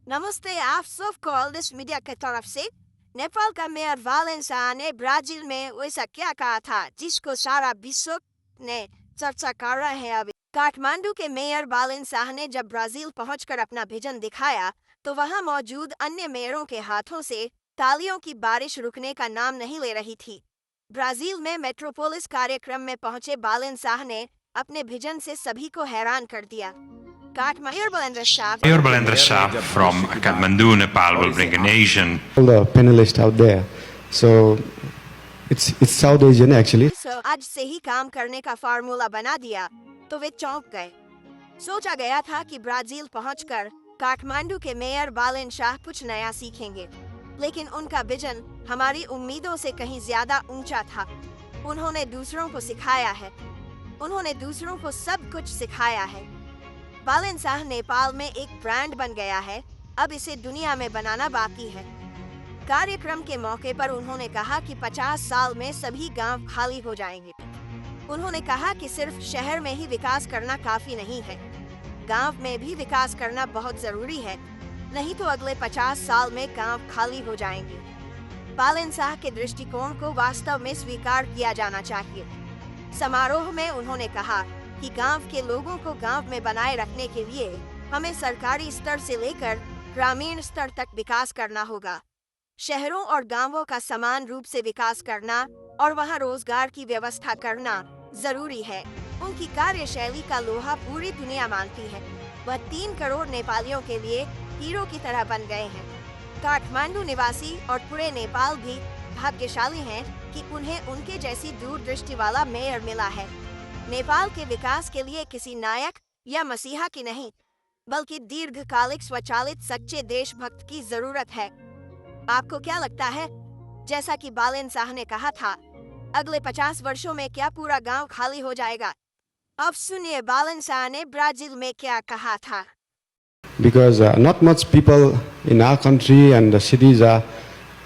नमस्ते, आप सब कॉल्डिस मीडिया की तरफ से। नेपाल का मेयर वालेंसा ने ब्राजील में वैसा क्या कहा था जिसको सारा विश्व ने चर्चा कर रहा है अभी। काठमांडू के मेयर वालेंसा ने जब ब्राजील पहुंचकर अपना विजन दिखाया तो वहां मौजूद अन्य मेयरों के हाथों से तालियों की बारिश रुकने का नाम नहीं ले रही थी। ब्राजील में मेट्रोपोलिस कार्यक्रम में पहुंचे वालेंसा ने अपने विजन से सभी को हैरान कर दिया। Mayor Balendra Shah Mayor Balendra Shah from Kathmandu, Nepal will bring an Asian. All the panelists out there. So it's South Asian actually. आज से ही काम करने का फार्मूला बना दिया तो वे चौंक गए। सोचा गया था कि ब्राजील पहुंचकर काठमांडू के मेयर बालेन शाह कुछ नया सीखेंगे, लेकिन उनका विजन हमारी उम्मीदों से कहीं ज्यादा ऊंचा था। उन्होंने दूसरों को सिखाया है, उन्होंने दूसरों को सब कुछ सिखाया है। वालेंसा नेपाल में एक ब्रांड बन गया है, अब इसे दुनिया में बनाना बाकी है। कार्यक्रम के मौके पर उन्होंने कहा कि 50 साल में सभी गांव खाली हो जाएंगे। उन्होंने कहा कि सिर्फ शहर में ही विकास करना काफी नहीं है, गांव में भी विकास करना बहुत जरूरी है, नहीं तो अगले 50 साल में गांव खाली हो जाएंगे। वालेंसा के दृष्टिकोण को वास्तव में स्वीकार किया जाना चाहिए। समारोह में उन्होंने कहा कि गांव के लोगों को गांव में बनाए रखने के लिए हमें सरकारी स्तर से लेकर ग्रामीण स्तर तक विकास करना होगा। शहरों और गांवों का समान रूप से विकास करना और वहां रोजगार की व्यवस्था करना जरूरी है। उनकी कार्यशैली का लोहा पूरी दुनिया मानती है। वह 3 करोड़ नेपालियों के लिए हीरो की तरह बन गए हैं। काठमांडू निवासी और पूरे नेपाल भी भाग्यशाली हैं कि उन्हें उनके जैसी दूरदृष्टि वाला मेयर मिला है। नेपाल के विकास के लिए किसी नायक या मसीहा की नहीं, बल्कि दीर्घकालिक स्वचालित सच्चे देशभक्त की जरूरत है। आपको क्या लगता है? जैसा कि वालेंसा ने कहा था, अगले 50 वर्षों में क्या पूरा गांव खाली हो जाएगा? अब सुनिए वालेंसा ने ब्राजील में क्या कहा था। Because not much people in our country and the cities are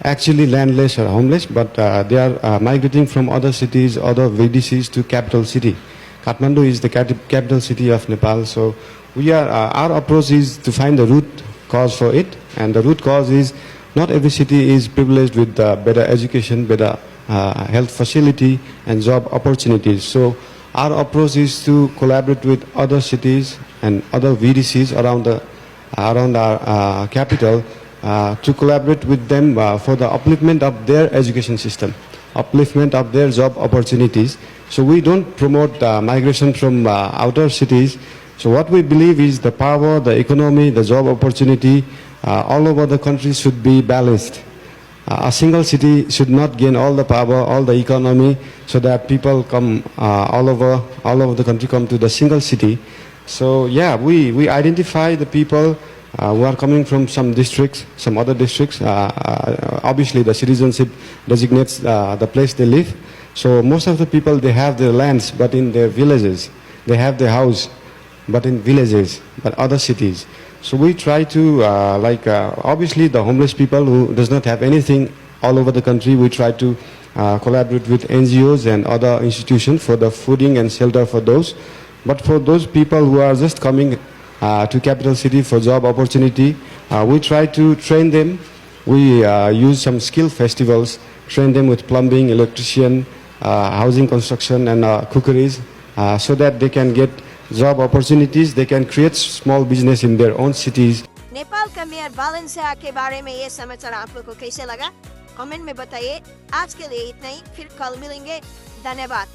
actually landless or homeless, but they are migrating from other cities, other VDCs to capital city. Kathmandu is the capital city of Nepal, so our approach is to find the root cause for it, and the root cause is not every city is privileged with better education, better health facility and job opportunities. So our approach is to collaborate with other cities and other VDCs around our capital to collaborate with them for the upliftment of their education system, upliftment of their job opportunities. So we don't promote migration from outer cities. So what we believe is the power, the economy, the job opportunity all over the country should be balanced. A single city should not gain all the power, all the economy, so that people come all over the country come to the single city. So yeah, we identify the people who are coming from some districts, some other districts. Obviously, the citizenship designates the place they live. So most of the people, they have their lands, but in their villages. They have their house, but in villages, but other cities. So we try to, obviously the homeless people who does not have anything all over the country, we try to collaborate with NGOs and other institutions for the fooding and shelter for those. But for those people who are just coming to capital city for job opportunity, we try to train them. We use some skill festivals, train them with plumbing, electrician, housing construction and cookeries, so that they can get job opportunities, they can create small business in their own cities. Nepal का mayor वालेंसा के बारे में ये समाचार आप लोगों को कैसे लगा? कमेंट में बताइए। आज के लिए इतना ही, फिर कल मिलेंगे। धन्यवाद।